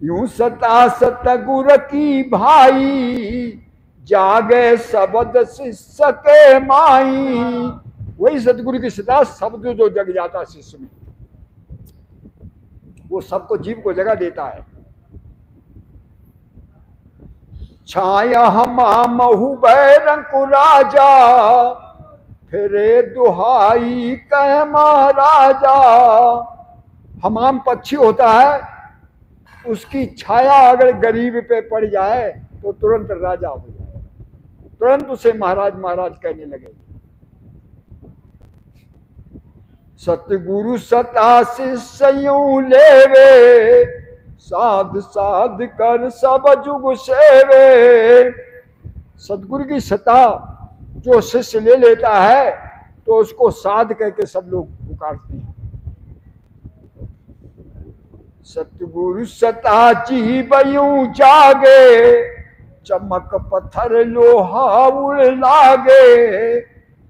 यूं सता सतगुर की भाई, जागे शब्द शिष्य के माई। वही सतगुरु की सता शब्द जो जग जाता शिष्य में, वो सबको जीव को जगह देता है। छाया महु बैरंकु राजा, फिरे दुहाई कह महाराजा। हमाम पक्षी होता है, उसकी छाया अगर गरीब पे पड़ जाए तो तुरंत राजा हो जाए, तुरंत उसे महाराज महाराज कहने लगे। सतगुरु सता शिष्य यूं लेवे, साध साध कर सब जुग सेवे। सतगुरु की सता जो शिष्य ले लेता है तो उसको साध कह के सब लोग पुकारते हैं। सतगुरु सता जीवयूं जागे, चमक पत्थर लोहा उड़ लागे।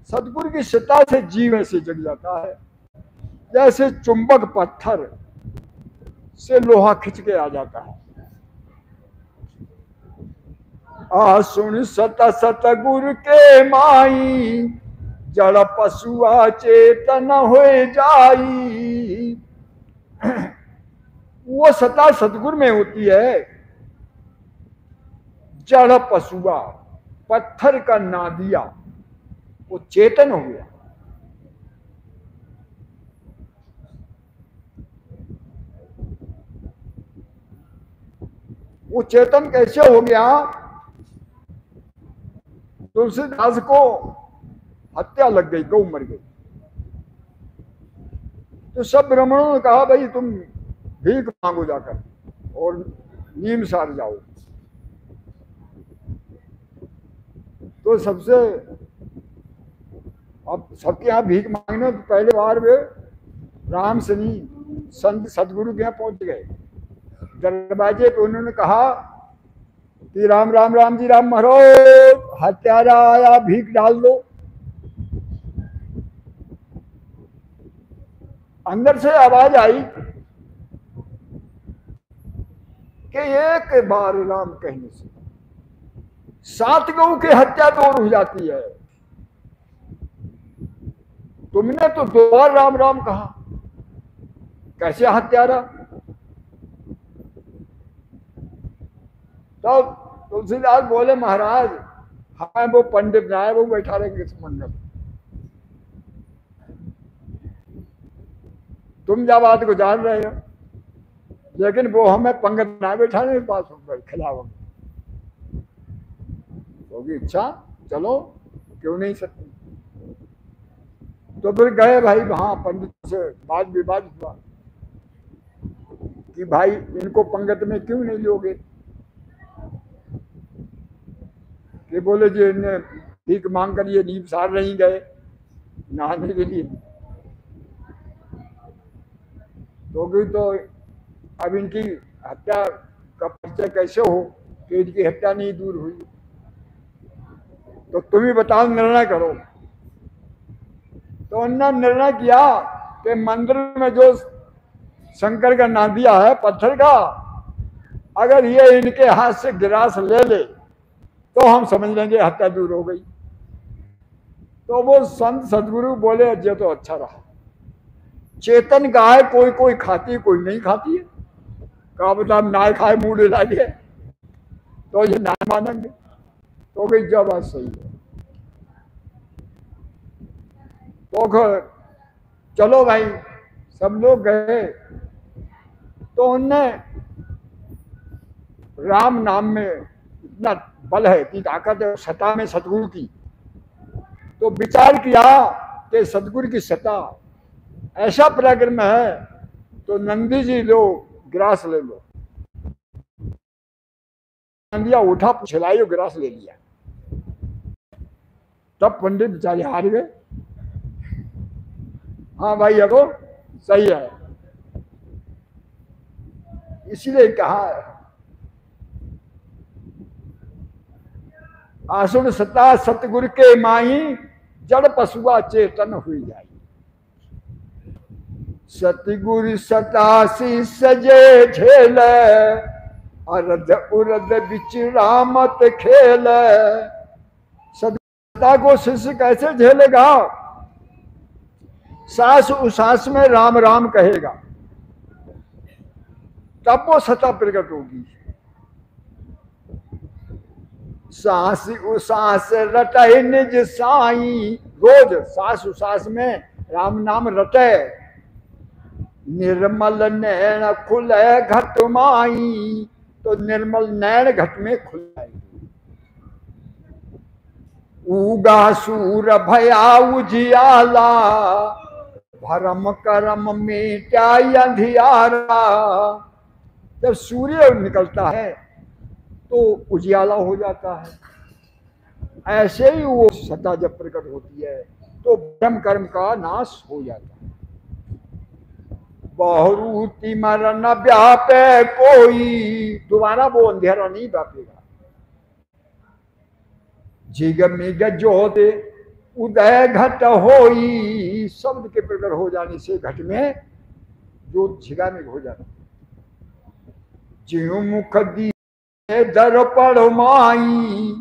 सतगुरु की सता से जीव से जग जाता है, जैसे चुंबक पत्थर से लोहा खिंच के आ जाता है। आ सुन सत सतगुरु के माई, जड़ पशुआ चेतन हो जाई। वो सता सतगुरु में होती है। जड़ पशुआ, पत्थर का नादिया, वो चेतन हो गया। वो चेतन कैसे हो गया? तुलसीदास को हत्या लग गई, गौ मर गई, तो सब ब्राह्मणों ने कहा भाई तुम भीख मांगो जाकर और नीम सार जाओ। तो सबसे, अब सबके यहाँ भीख मांगने तो पहले बार वे राम सनी संत सतगुरु के यहाँ पहुंच गए। दरवाजे पे उन्होंने कहा कि राम राम राम जी राम महाराज, हत्यारा आया, भीख डाल दो। अंदर से आवाज आई कि एक बार राम कहने से 7 गऊ की हत्या दूर हो जाती है, तुमने तो 2 बार राम राम कहा, कैसे हत्यारा? तो तुलसीदास बोले महाराज हमें वो पंडित जाए, वो बैठा रहेंगे मंडप, तुम जा बात को जान रहे हो, लेकिन वो हमें पंगत ना बैठाने पास खिलाओ। होगी इच्छा चलो, क्यों नहीं सकते। तो फिर गए भाई वहां, पंडित से वाद विवाद हुआ कि भाई इनको पंगत में क्यों नहीं लोगे? कि बोले जी इन्हें भीख मांग कर ये नींव सार नहीं गए नहाने के लिए, तो अब इनकी हत्या का परिचय कैसे हो कि इनकी हत्या नहीं दूर हुई? तो तुम ही बताओ, निर्णय करो। तो उन्होंने निर्णय किया कि मंदिर में जो शंकर का नादिया है पत्थर का, अगर ये इनके हाथ से गिरास ले ले तो हम समझ लेंगे हत्या दूर हो गई। तो वो संत सदगुरु बोले ये तो अच्छा रहा, चेतन गाय कोई कोई खाती है कोई नहीं खाती है, कहा मतलब ना खाए मुंह ला लिए तो ये ना मानेंगे। तो गई जब बात सही है, तो चलो भाई सब लोग गए। तो उनने राम नाम में इतना बल है कि ताकत है सता में सतगुरु की, तो विचार किया कि सतगुरु की सता ऐसा पराक्रम है, तो नंदी जी लो गिरास ले लो। नंदिया उठा छिलाई गिरास ले लिया। तब पंडित बेचारे हार गए। हाँ भाई अब सही है, इसीलिए कहा आसुर सता सतगुरु के माई, जड़ पशुआ चेतन हुई जाई। सतगुरु सता सी सजे झेल, अरद उरद बिच रामत खेल। सता को शिष्य कैसे झेलेगा? सास उसास में राम राम कहेगा, तब वो सता प्रकट होगी। सास उसास रटे निज साई, रोज सास उसास में राम नाम रटे। निर्मल नैन खुले घट माई, तो निर्मल नैन घट में खुल जाएगी। उगा सूर भया उजियाला, भरम करम मेटा अंधियारा। जब सूर्य निकलता है तो उजियाला हो जाता है। ऐसे ही वो सत्ता जब प्रकट होती है तो भ्रम कर्म का नाश हो जाता है। बहुरूति मरण व्यापे कोई, दोबारा वो अंधेरा नहीं व्यापेगा। जिग मिग ज्योत उदय घट होई, शब्द के प्रकट हो जाने से घट में ज्योत झिगा मिग हो जाता। ज्यों मुख दी दर्पण माई,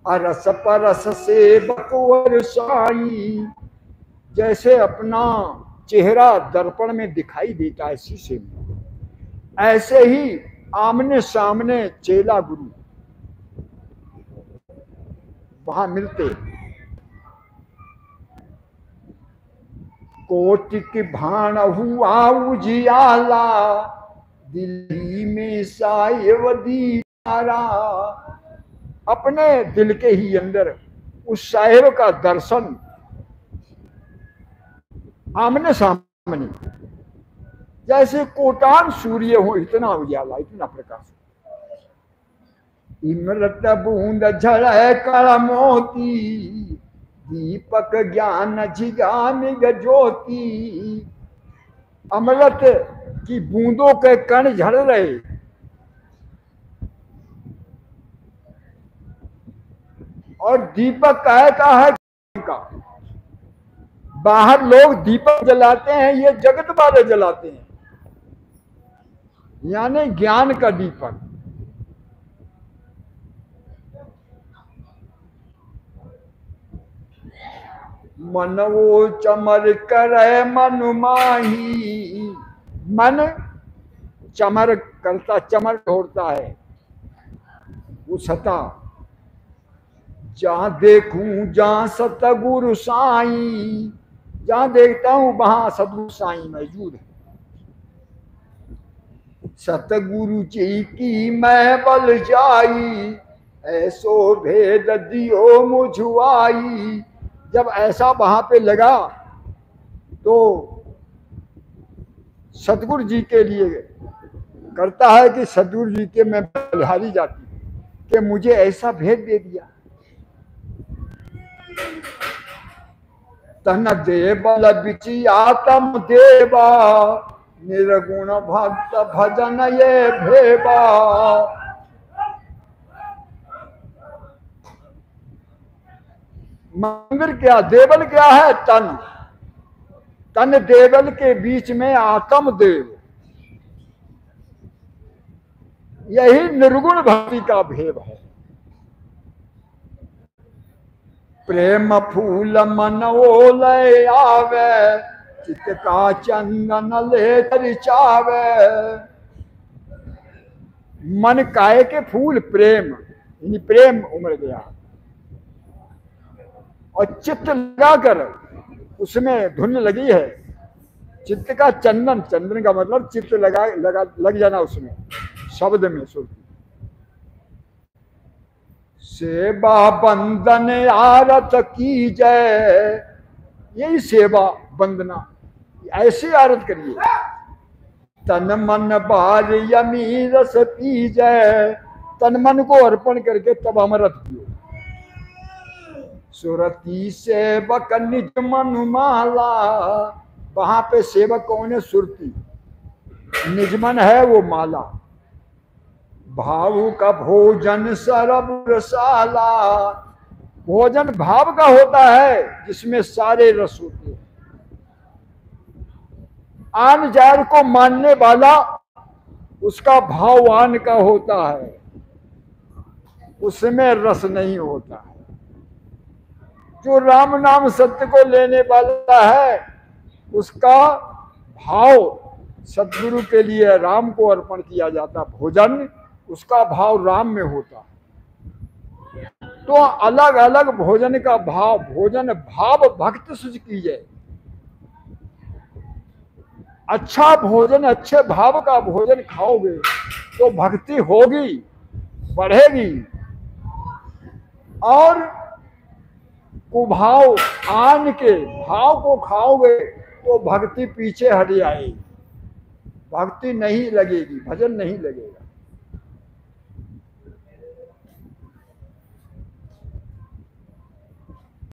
अरस परस से बकवर साई। जैसे अपना चेहरा दर्पण में दिखाई देता है शीशे में, ऐसे ही आमने सामने चेला गुरु वहां मिलते। कोटिक भाण हुआ उजियाला, दिल्ली में साहेब अपने दिल के ही अंदर उस साहेब का दर्शन आमने सामने, जैसे कोटान सूर्य हो इतना उजाला, इतना प्रकाश। इमृत बूंद झड़े कड़ मोती, दीपक ज्ञान झिगामिग ज्योति। अमृत की बूंदों के कण झड़ रहे, और दीपक काहे का है का। बाहर लोग दीपक जलाते हैं, ये जगत वाले जलाते हैं, यानी ज्ञान का दीपक। मन वो चमर करे मन माही, मन चमर करता, चमर ढोड़ता है वो सता। जहां देखूं जहां सतगुरु साईं, जहां देखता हूं वहां सतगुरु साईं मौजूद है। सतगुरु जी की मैं बल जाई, ऐसो भेद दियो मुझुआई। जब ऐसा वहां पे लगा तो सतगुरु जी के लिए करता है कि सतगुरु जी के मैं बलिहारी जाती कि मुझे ऐसा भेद दे दिया। तन देवल बिची आत्म देवा, निर्गुण भक्त भजन ये भेबा। मंदिर क्या, देवल क्या है? तन। तन देवल के बीच में आत्म देव, यही निर्गुण भक्ति का भेद है। प्रेम फूल मन ओले आवे, चित्त का चंदन ले रिचावे। मन काय के फूल प्रेम, यानी प्रेम उमड़ गया, और चित्त लगाकर उसमें धुन लगी है। चित्त का चंदन, चंदन का मतलब चित्त लग जाना उसमें, शब्द में सुरती। सेवा बंदन आरत की जय, यही सेवा वंदना, ऐसी आरत करिए। तन मन बार यमी रस पी जय, तन मन को अर्पण करके तब अमृत पियो। सुरती सेवक निज मन माला, वहां पे सेवक कौन है? सुरती। निज मन है वो माला। भाव का भोजन सरब रसाला, भोजन भाव का होता है जिसमें सारे रस होते हैं। आन जार को मानने वाला उसका भाव आन का होता है, उसमें रस नहीं होता है। जो राम नाम सत्य को लेने वाला है उसका भाव सद्गुरु के लिए राम को अर्पण किया जाता, भोजन उसका भाव राम में होता। तो अलग अलग भोजन का भाव, भोजन भाव भक्त सुझ कीजिए। अच्छा भोजन, अच्छे भाव का भोजन खाओगे तो भक्ति होगी, बढ़ेगी। और कुभाव आन के भाव को खाओगे तो भक्ति पीछे हट जाएगी, भक्ति नहीं लगेगी, भजन नहीं लगेगा।